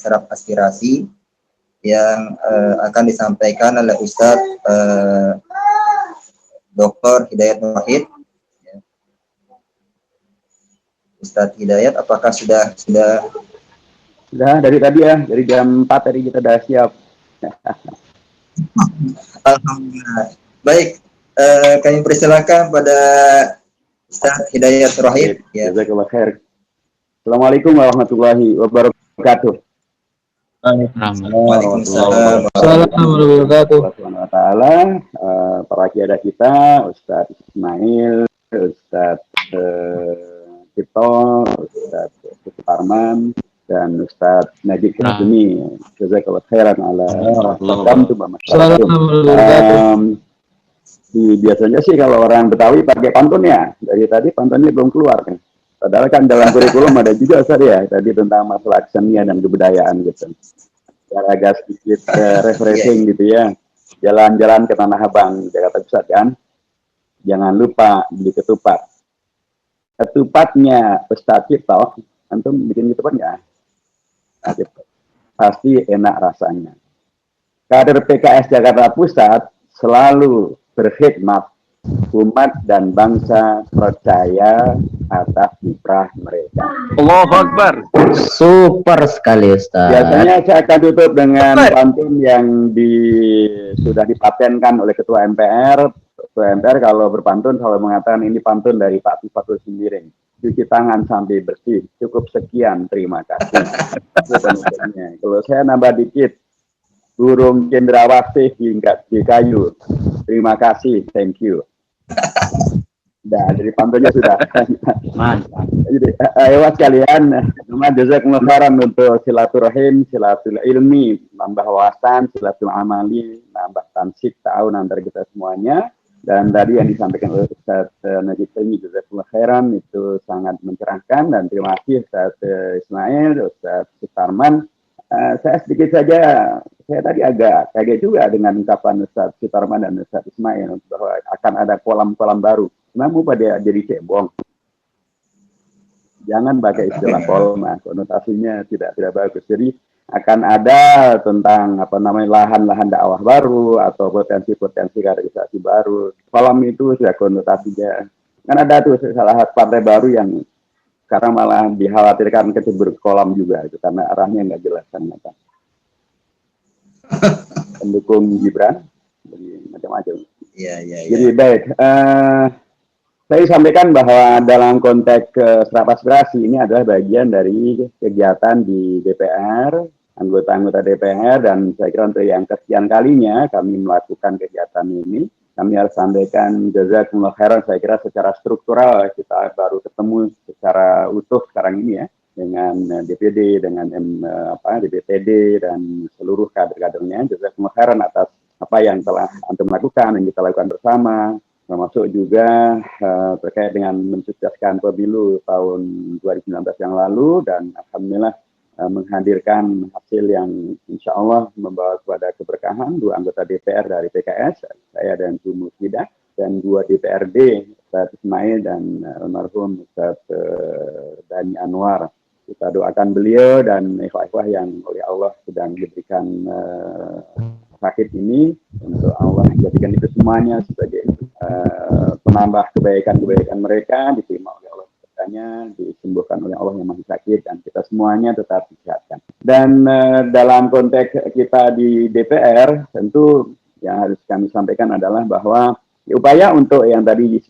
serap aspirasi yang akan disampaikan oleh Ustadz Dr. Hidayat Wahid. Ustadz Hidayat, apakah sudah dari tadi ya, dari jam 4 tadi kita sudah siap. Alhamdulillah. Baik, kami persilakan pada Ustadz Hidayat Wahid. Jazakallah khair. Assalamualaikum warahmatullahi wabarakatuh. Waalaikumsalam warahmatullahi wabarakatuh. Para kiai kita, Ustadz Ismail, Ustadz Tito, Ustadz Suparman, dan Ustadz Najib Kazmi. Jazakallah khairan ala biasanya sih kalau orang Betawi pakai pantun ya. Dari tadi pantunnya belum keluar kan. Padahal kan dalam kurikulum ada juga Ustaz ya, tadi tentang masalah kesenian dan kebudayaan gitu. Biar agak sedikit refreshing gitu ya. Jalan-jalan ke Tanah Abang, Jakarta Pusat kan. Jangan lupa beli ketupat. Ketupatnya Ustadz Cipto, antum bikin ketupat nggak? Pasti enak rasanya. Kader PKS Jakarta Pusat selalu berkhidmat umat dan bangsa percaya atas kiprah mereka. Allahu Akbar. Super sekali Ustaz. Biasanya saya akan tutup dengan pantun yang sudah dipatenkan oleh Ketua MPR. Ketua MPR kalau berpantun selalu mengatakan ini pantun dari Pak Fatul Sembiring. Cuci tangan sampai bersih. Cukup sekian, terima kasih. Kalau saya nambah dikit, burung cendrawasih hingga di kayu. Terima kasih, thank you. Nah, dari pantunnya sudah. Mantap. Jadi, ayo sekalian, jazakumullah khairan untuk silaturahim, silatul ilmi, nambah wawasan, silatul amali, nambah tansik tahun antara kita semuanya. Dan tadi yang disampaikan oleh Ustaz Najib Kazmi, jazakumullah khairan, itu sangat mencerahkan. Dan terima kasih Ustaz Ismail, Ustaz Sutarman. Saya sedikit saja, saya tadi agak kaget juga dengan ungkapan Ustaz Sutarman dan Ustaz Ismail bahwa akan ada kolam-kolam baru. Namun pada jadi cebong. Jangan pakai istilah kolam, konotasinya tidak bagus. Jadi akan ada tentang lahan-lahan dakwah baru atau potensi-potensi kaderisasi baru. Kolam itu sudah konotasinya. Kan ada tuh salah satu partai baru yang sekarang malah dikhawatirkan kecebur kolam juga itu karena arahnya nggak jelas ternyata. Pendukung Gibran, macam-macam. Iya. Jadi baik. Saya sampaikan bahwa dalam konteks serap aspirasi ini adalah bagian dari kegiatan di DPR, anggota-anggota DPR, dan saya kira untuk yang kesekian kalinya kami melakukan kegiatan ini. Kami harus sampaikan jazakumullah khairan, saya kira secara struktural kita baru ketemu secara utuh sekarang ini ya, dengan DPD, dengan DPTD, dan seluruh kader-kadernya. Jazakumullah khairan atas apa yang telah antum lakukan, yang kita lakukan bersama, termasuk juga terkait dengan mensukseskan pemilu tahun 2019 yang lalu, dan alhamdulillah menghadirkan hasil yang insya Allah membawa kepada keberkahan. 2 anggota DPR dari PKS, saya dan Bu Mufidah, dan 2 DPRD, Ustaz Ismail dan almarhum Ustaz Dani Anwar. Kita doakan beliau dan ikhwah-ikhwah yang oleh Allah sedang diberikan sakit ini, untuk Allah jadikan itu semuanya sebagai penambah kebaikan-kebaikan mereka, diterima oleh Allah berkatnya, disembuhkan oleh Allah yang Maha Sakit, dan kita semuanya tetap disehatkan. Dan dalam konteks kita di DPR, tentu yang harus kami sampaikan adalah bahwa upaya untuk yang tadi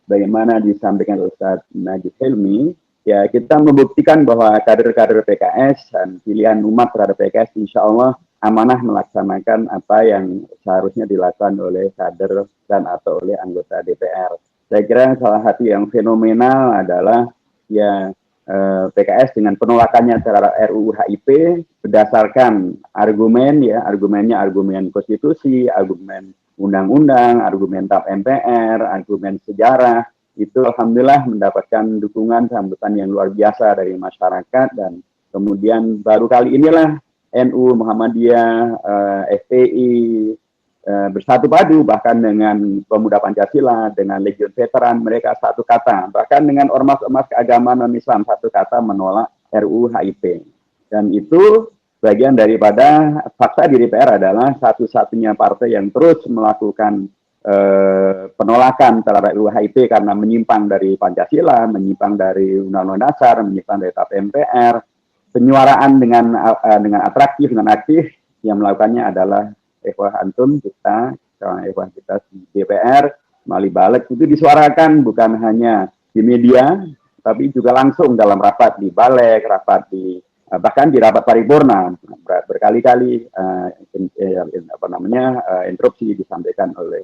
bagaimana disampaikan oleh Ustaz Najib Helmi, ya kita membuktikan bahwa kader-kader PKS dan pilihan umat terhadap PKS insya Allah amanah melaksanakan apa yang seharusnya dilakukan oleh kader dan atau oleh anggota DPR. Saya kira salah satu yang fenomenal adalah ya PKS dengan penolakannya terhadap RUU HIP berdasarkan argumennya argumen konstitusi, argumen undang-undang, argumen TAP MPR, argumen sejarah. Itu alhamdulillah mendapatkan dukungan sambutan yang luar biasa dari masyarakat, dan kemudian baru kali inilah NU, Muhammadiyah, FPI bersatu padu, bahkan dengan Pemuda Pancasila, dengan Legion Veteran, mereka satu kata, bahkan dengan ormas-ormas keagamaan non-Islam satu kata menolak RUU HIP. Dan itu bagian daripada fakta di DPR adalah satu-satunya partai yang terus melakukan penolakan terhadap RUU HIP karena menyimpang dari Pancasila, menyimpang dari Undang-Undang Dasar, menyimpang dari TAP MPR, penyuaraan dengan atraktif, dengan aktif, yang melakukannya adalah ikhwah antum, kita di DPR, melalui balik, itu disuarakan bukan hanya di media, tapi juga langsung dalam rapat di balik, rapat di bahkan di rapat paripurna berkali-kali interupsi disampaikan oleh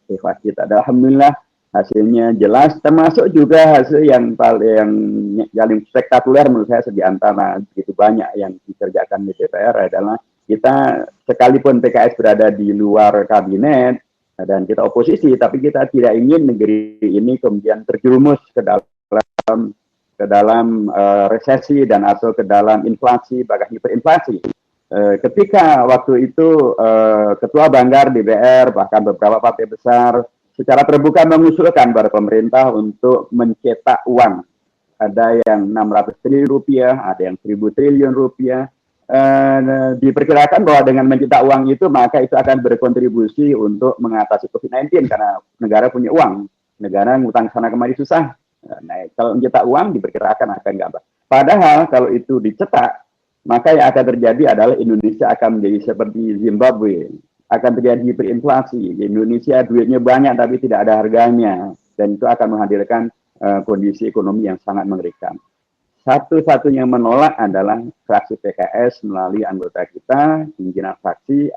ikhwah kita. Alhamdulillah hasilnya jelas, termasuk juga hasil yang paling spektakuler menurut saya di antara begitu banyak yang dikerjakan di DPR adalah kita sekalipun PKS berada di luar kabinet dan kita oposisi, tapi kita tidak ingin negeri ini kemudian terjerumus ke dalam resesi dan atau ke dalam inflasi, bahkan hiperinflasi. Ketika waktu itu Ketua Banggar DPR, bahkan beberapa partai besar secara terbuka mengusulkan pada pemerintah untuk mencetak uang. Ada yang 600 triliun rupiah, ada yang 1.000 triliun rupiah. Diperkirakan bahwa dengan mencetak uang itu, maka itu akan berkontribusi untuk mengatasi COVID-19 karena negara punya uang. Negara ngutang sana kemari susah. Nah, kalau mencetak uang diperkirakan akan gampang. Padahal kalau itu dicetak, maka yang akan terjadi adalah Indonesia akan menjadi seperti Zimbabwe. Akan terjadi hiperinflasi. Indonesia duitnya banyak tapi tidak ada harganya. Dan itu akan menghadirkan kondisi ekonomi yang sangat mengerikan. Satu-satunya yang menolak adalah fraksi PKS melalui anggota kita, pimpinan fraksi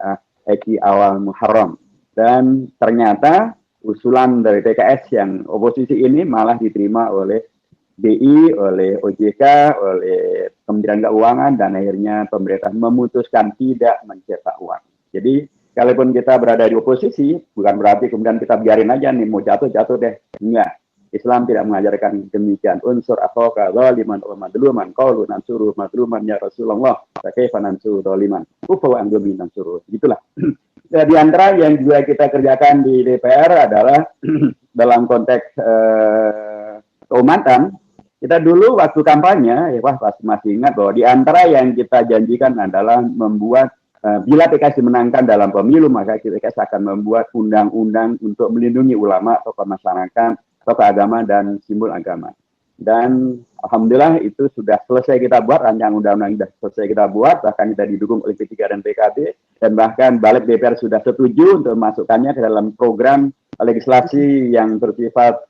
Eki Awal Muharram. Dan ternyata usulan dari PKS yang oposisi ini malah diterima oleh BI, oleh OJK, oleh Kementerian Keuangan, dan akhirnya pemerintah memutuskan tidak mencetak uang. Jadi, kalaupun kita berada di oposisi, bukan berarti kemudian kita biarin aja nih, mau jatuh deh. Enggak. Islam tidak mengajarkan demikian. Unsur akhoka zaliman wa madluman qaulu nansuru madluman ya Rasulullah. Kaifa nansuru zaliman? Ufa wa antum nansuru. Gitulah. Di antara yang juga kita kerjakan di DPR adalah dalam konteks keumatan, kita dulu waktu kampanye, pasti masih ingat bahwa di antara yang kita janjikan adalah membuat, bila PKS dimenangkan dalam pemilu, maka PKS akan membuat undang-undang untuk melindungi ulama, tokoh masyarakat, tokoh agama, dan simbol agama. Dan alhamdulillah itu sudah selesai kita buat, rancangan undang-undang sudah selesai kita buat, bahkan kita didukung oleh P3 dan PKB, dan bahkan balik DPR sudah setuju untuk memasukkannya ke dalam program legislasi yang bersifat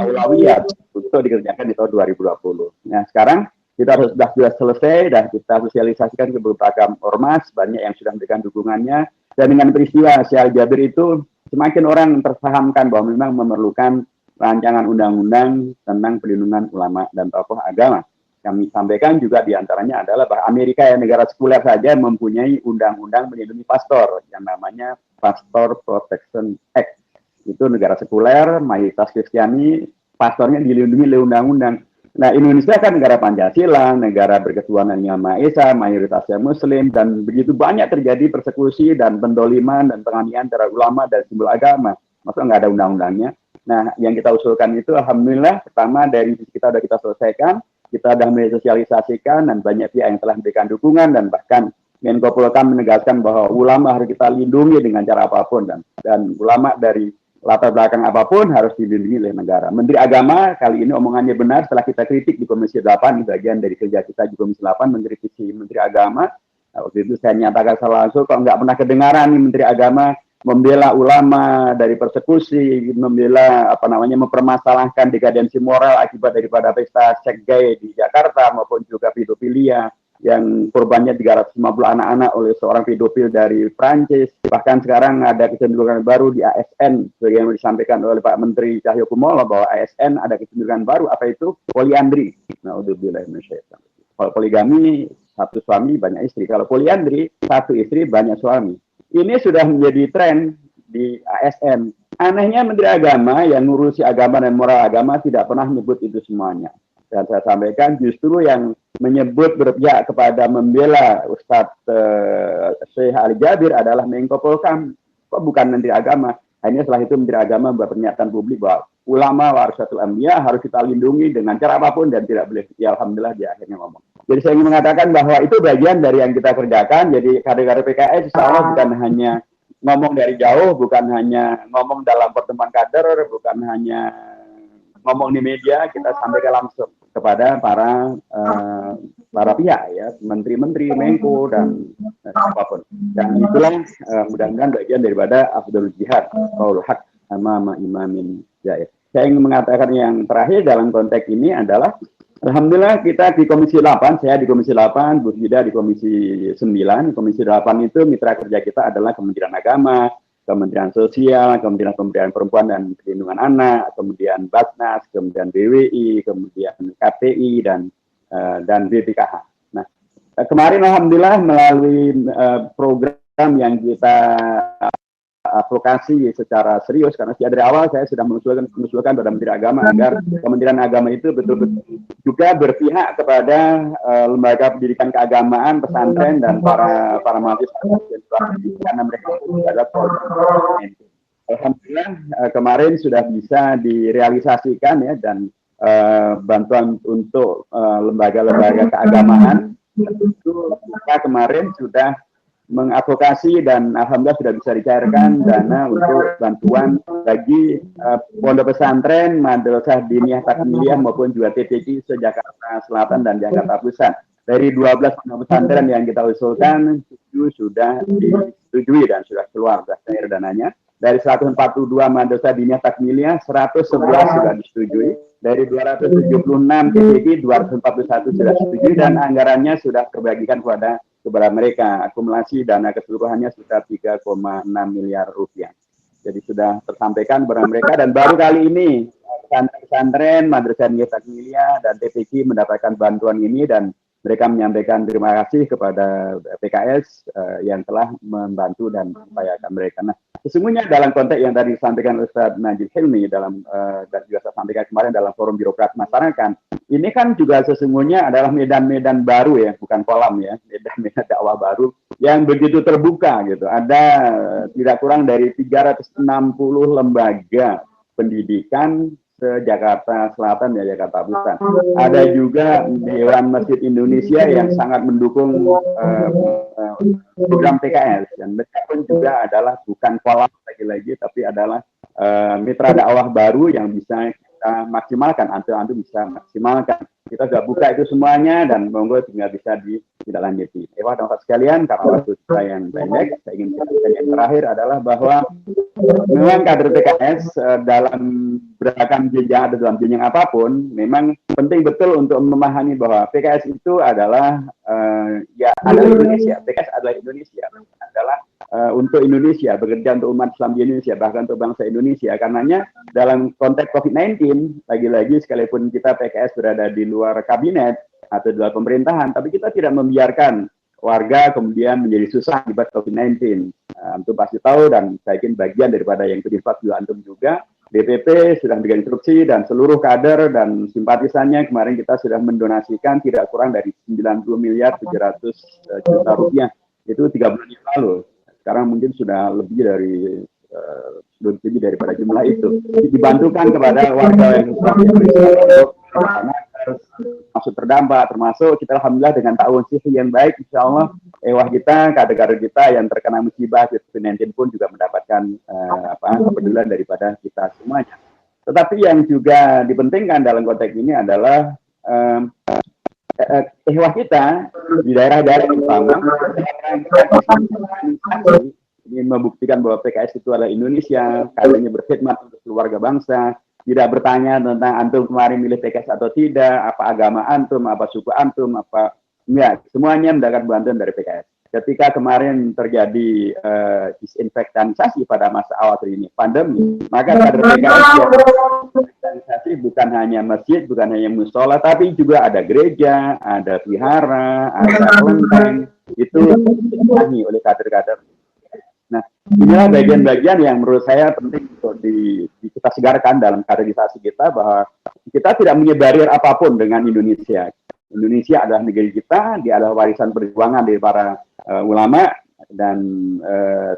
aulawiyat untuk dikerjakan di tahun 2020. Nah, sekarang kita sudah selesai dan kita sosialisasikan ke beberapa ormas, banyak yang sudah memberikan dukungannya, dan dengan peristiwa Syekh Jabir itu semakin orang terpahamkan bahwa memang memerlukan rancangan undang-undang tentang perlindungan ulama dan tokoh agama. Kami sampaikan juga diantaranya adalah bahwa Amerika yang negara sekuler saja mempunyai undang-undang melindungi pastor yang namanya Pastor Protection Act. Itu negara sekuler, mayoritas Kristiani, pastornya dilindungi oleh undang-undang. Nah, Indonesia kan negara Pancasila, negara berketuhanan yang Maha Esa, mayoritasnya Muslim, dan begitu banyak terjadi persekusi dan pendoliman dan penganiayaan terhadap ulama dan simbol agama. Maksudnya nggak ada undang-undangnya. Nah, yang kita usulkan itu, alhamdulillah, pertama dari sisi kita sudah kita selesaikan, kita sudah mensosialisasikan, dan banyak pihak yang telah memberikan dukungan, dan bahkan Menko Polhukam menegaskan bahwa ulama harus kita lindungi dengan cara apapun, dan ulama dari latar belakang apapun harus dilindungi oleh negara. Menteri Agama kali ini omongannya benar setelah kita kritik di Komisi 8, di bagian dari kerja kita di Komisi 8 mengkritisi Menteri Agama. Nah, waktu itu saya nyatakan salah langsung, kok nggak pernah kedengaran nih Menteri Agama membela ulama dari persekusi, membela mempermasalahkan dekadensi moral akibat daripada pesta Cek Gay di Jakarta maupun juga pedofilia yang korbannya 350 anak-anak oleh seorang pedofil dari Prancis. Bahkan sekarang ada kecenderungan baru di ASN, sebagai yang disampaikan oleh Pak Menteri Cahyokumolo bahwa ASN ada kecenderungan baru, apa itu? Poliandri. Naudzubillah minasyaitonir rajim. Kalau poligami, satu suami banyak istri. Kalau poliandri, satu istri banyak suami. Ini sudah menjadi tren di ASN. Anehnya Menteri Agama yang ngurusi agama dan moral agama tidak pernah menyebut itu semuanya. Dan saya sampaikan justru yang menyebut berpihak kepada membela Ustadz Syekh Ali Jabir adalah Menko Polhukam. Kok bukan Menteri Agama? Akhirnya setelah itu Menteri Agama membuat pernyataan publik bahwa ulama warasatul anbiya harus kita lindungi dengan cara apapun dan tidak boleh. Ya alhamdulillah dia akhirnya ngomong. Jadi saya ingin mengatakan bahwa itu bagian dari yang kita kerjakan. Jadi kader-kader PKS insya Allah bukan hanya ngomong dari jauh, bukan hanya ngomong dalam pertemuan kader, bukan hanya ngomong di media, kita sampaikan langsung kepada para pihak ya, menteri-menteri, Menko dan apapun. Dan itulah mudah-mudahan bagian daripada afdhalul jihad, qaul haq amama imamin jair. Saya ingin mengatakan yang terakhir dalam konteks ini adalah alhamdulillah kita di Komisi 8, saya di Komisi 8, Bu Hida di Komisi 9. Komisi 8 itu mitra kerja kita adalah Kementerian Agama, Kementerian Sosial, Kementerian Pemberdayaan Perempuan dan Perlindungan Anak, kemudian Basnas, kemudian BWI, kemudian KPI dan BPKH. Nah, kemarin alhamdulillah melalui program yang kita advokasi secara serius, karena dari awal saya sudah mengusulkan pada Menteri Agama agar Kementerian Agama itu betul-betul juga berpihak kepada lembaga pendidikan keagamaan, pesantren dan para mahasiswa karena mereka adalah alhamdulillah kemarin sudah bisa direalisasikan ya, dan bantuan untuk lembaga-lembaga keagamaan itu kita kemarin sudah mengadvokasi dan alhamdulillah sudah bisa dicairkan dana untuk bantuan bagi pondok pesantren, madrasah diniyah takmiliyah maupun juga TPQ se-Jakarta Selatan dan Jakarta Pusat. Dari 12 pondok pesantren yang kita usulkan, 7 sudah disetujui dan sudah keluar cair dananya. Dari 142 madrasah diniyah takmiliyah, 111 sudah disetujui. Dari 276 TPQ, 241 sudah disetujui dan anggarannya sudah terbagikan kepada mereka. Akumulasi dana keseluruhannya sudah 3,6 miliar rupiah. Jadi sudah tersampaikan kepada mereka dan baru kali ini pesantren, madrasah diniyah takmiliyah dan TPQ mendapatkan bantuan ini dan mereka menyampaikan terima kasih kepada PKS yang telah membantu dan mengupayakan mereka. Nah, sesungguhnya dalam konteks yang tadi disampaikan Ustaz Najib Hilmi dan juga saya sampaikan kemarin dalam forum birokrat masyarakat, ini kan juga sesungguhnya adalah medan-medan baru ya, bukan kolam ya, medan-medan dakwah baru yang begitu terbuka gitu. Ada tidak kurang dari 360 lembaga pendidikan se-Jakarta Selatan dan Jakarta Pusat. Ada juga Dewan Masjid Indonesia yang sangat mendukung program PKS. Dan mereka pun juga adalah bukan kolam lagi-lagi, tapi adalah mitra dakwah baru yang bisa kita maksimalkan, antum bisa maksimalkan. Kita sudah buka itu semuanya dan monggo tinggal bisa ditindaklanjuti. Teman-teman sekalian, karena waktu kita yang pendek, saya ingin sampaikan yang terakhir adalah bahwa memang kader PKS dalam beragam jenjang atau dalam jenjang apapun, memang penting betul untuk memahami bahwa PKS itu adalah adalah Indonesia. PKS adalah Indonesia, adalah untuk Indonesia, bekerja untuk umat Islam di Indonesia, bahkan untuk bangsa Indonesia. Karenanya dalam konteks COVID-19, lagi-lagi sekalipun kita PKS berada di luar kabinet atau di luar pemerintahan, tapi kita tidak membiarkan warga kemudian menjadi susah akibat COVID-19. Antum pasti tahu dan saya yakin bagian daripada yang terlibat juga antum juga. DPP sudah memberikan instruksi dan seluruh kader dan simpatisannya kemarin kita sudah mendonasikan tidak kurang dari 90.700.000.000 rupiah. Itu 3 bulan yang lalu. Sekarang mungkin sudah lebih daripada jumlah itu. Dibantukan kepada warga yang masuk terdampak, termasuk kita alhamdulillah dengan tahun sihri yang baik, insya Allah kita, kader-kader kita yang terkena musibah COVID-19 pun juga mendapatkan kepedulian daripada kita semuanya. Tetapi yang juga dipentingkan dalam konteks ini adalah kita di daerah-daerah utama ingin membuktikan bahwa PKS itu adalah Indonesia, kadernya berkhidmat untuk keluarga bangsa, tidak bertanya tentang antum kemarin milih PKS atau tidak, apa agama antum, apa suku antum, apa enggak, semuanya mendapatkan bantuan dari PKS. Ketika kemarin terjadi disinfektanisasi pada masa awal ini pandemi, maka kader PKS organisasi bukan hanya masjid, bukan hanya musola, tapi juga ada gereja, ada vihara, ada kelenteng, itu dipenuhi oleh kader-kader. Nah, inilah bagian-bagian yang menurut saya penting untuk kita segarkan dalam kaderisasi kita, bahwa kita tidak punya barrier apapun dengan Indonesia. Indonesia adalah negeri kita, dia adalah warisan perjuangan dari para ulama, Dan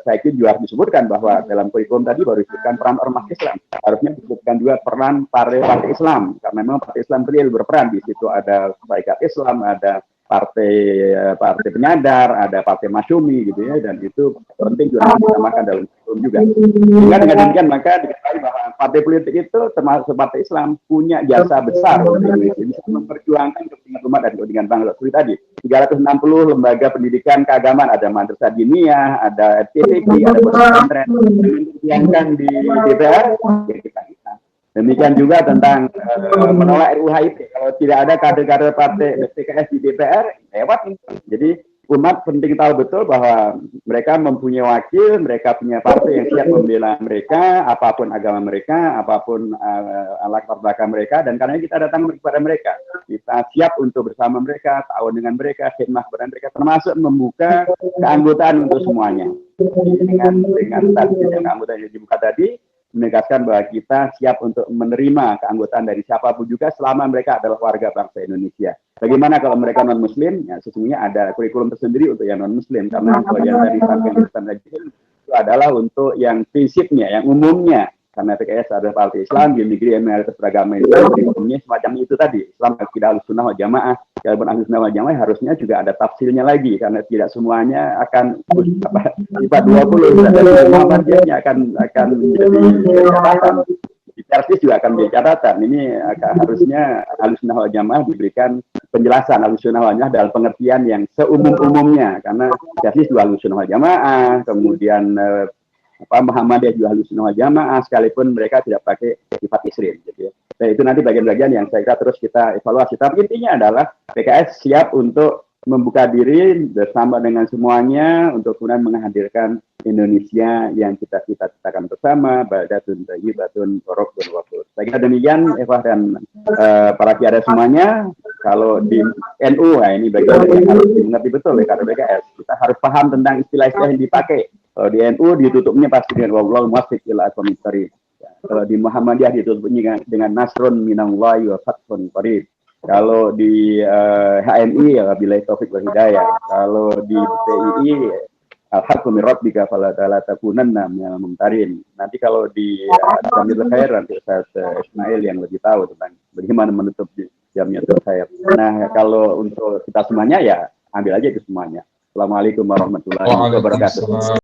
saya kira juga harus disebutkan bahwa dalam kurikulum tadi baru disebutkan peran ormas Islam. Harusnya disebutkan juga peran partai Islam, karena memang partai Islam real berperan. Di situ ada Syarikat Islam, ada partai penyadar, ada partai masyumi gitu ya, dan itu penting juga ditambahkan dalam kurikulum juga. Sehingga dengan demikian maka diketahui bahwa partai politik itu termasuk partai Islam punya jasa besar untuk Indonesia, bisa memperjuangkan kepentingan umat dan kepentingan bangsa. Seperti tadi 360 lembaga pendidikan keagamaan, ada madrasah diniyah, ada FTV, ada pesantren yang di DPR, ya kita bisa. Demikian juga tentang menolak RUU HIP. Kalau tidak ada kader-kader partai PKS di DPR, lewat. Jadi umat penting tahu betul bahwa mereka mempunyai wakil, mereka punya partai yang siap membela mereka, apapun agama mereka, apapun latar belakang mereka, dan karena kita datang kepada mereka, kita siap untuk bersama mereka, tahun dengan mereka, khidmah kepada mereka, termasuk membuka keanggotaan untuk semuanya. Jadi dengan status yang keanggotaan yang dibuka tadi, menegaskan bahwa kita siap untuk menerima keanggotaan dari siapapun juga selama mereka adalah warga bangsa Indonesia. Bagaimana kalau mereka non-Muslim? Ya, sesungguhnya ada kurikulum tersendiri untuk yang non-Muslim, karena kalau yang tadi disampaikan itu adalah untuk yang prinsipnya, yang umumnya. Karena PKS adalah partai Islam, di negeri yang mayoritas beragama Islam, umumnya semacam itu tadi. Islam tidak Ahlussunnah wal Jamaah, kalaupun Ahlussunnah wal Jamaah harusnya juga ada tafsirnya lagi, karena tidak semuanya akan sifat 20, dan Muhammadiyahnya akan menjadi catatan. Di persis juga akan menjadi catatan. Ini harusnya Ahlussunnah wal Jamaah diberikan penjelasan Ahlussunnah wal Jamaah dalam pengertian yang seumum-umumnya, karena persis juga Ahlussunnah wal Jamaah, kemudian Muhammadiyah juga Ahlussunnah wal Jamaah, sekalipun mereka tidak pakai sifat isrim. Gitu ya. Dan itu nanti bagian-bagian yang saya kira terus kita evaluasi. Tapi intinya adalah PKS siap untuk membuka diri bersama dengan semuanya untuk kemudian menghadirkan Indonesia yang kita cita-citakan bersama, baldatun thayyibatun wa rabbun ghafur. Saya kira demikian Eva dan para kiai semuanya. Kalau di NU, nah ini bagian yang harus dimengerti betul ya, karena PKS. Kita harus paham tentang istilah-istilah yang dipakai. Kalau di NU ditutupnya pasti dengan wallahu muwaffiq ila aqwamit thoriq. Kalau di Muhammadiyah ditutupnya dengan nasrun minallahi wa fathun qarib. Kalau di HMI ya billahi taufik wal hidayah. Kalau di PII al-haqqu min rabbika fala takunanna minal mumtarin. Nanti kalau di Jamiatul Khair nanti Ustaz Ismail yang lebih tahu tentang bagaimana menutup Jamiatul Khair. Nah, kalau untuk kita semuanya ya ambil aja itu semuanya. Assalamualaikum warahmatullahi wabarakatuh.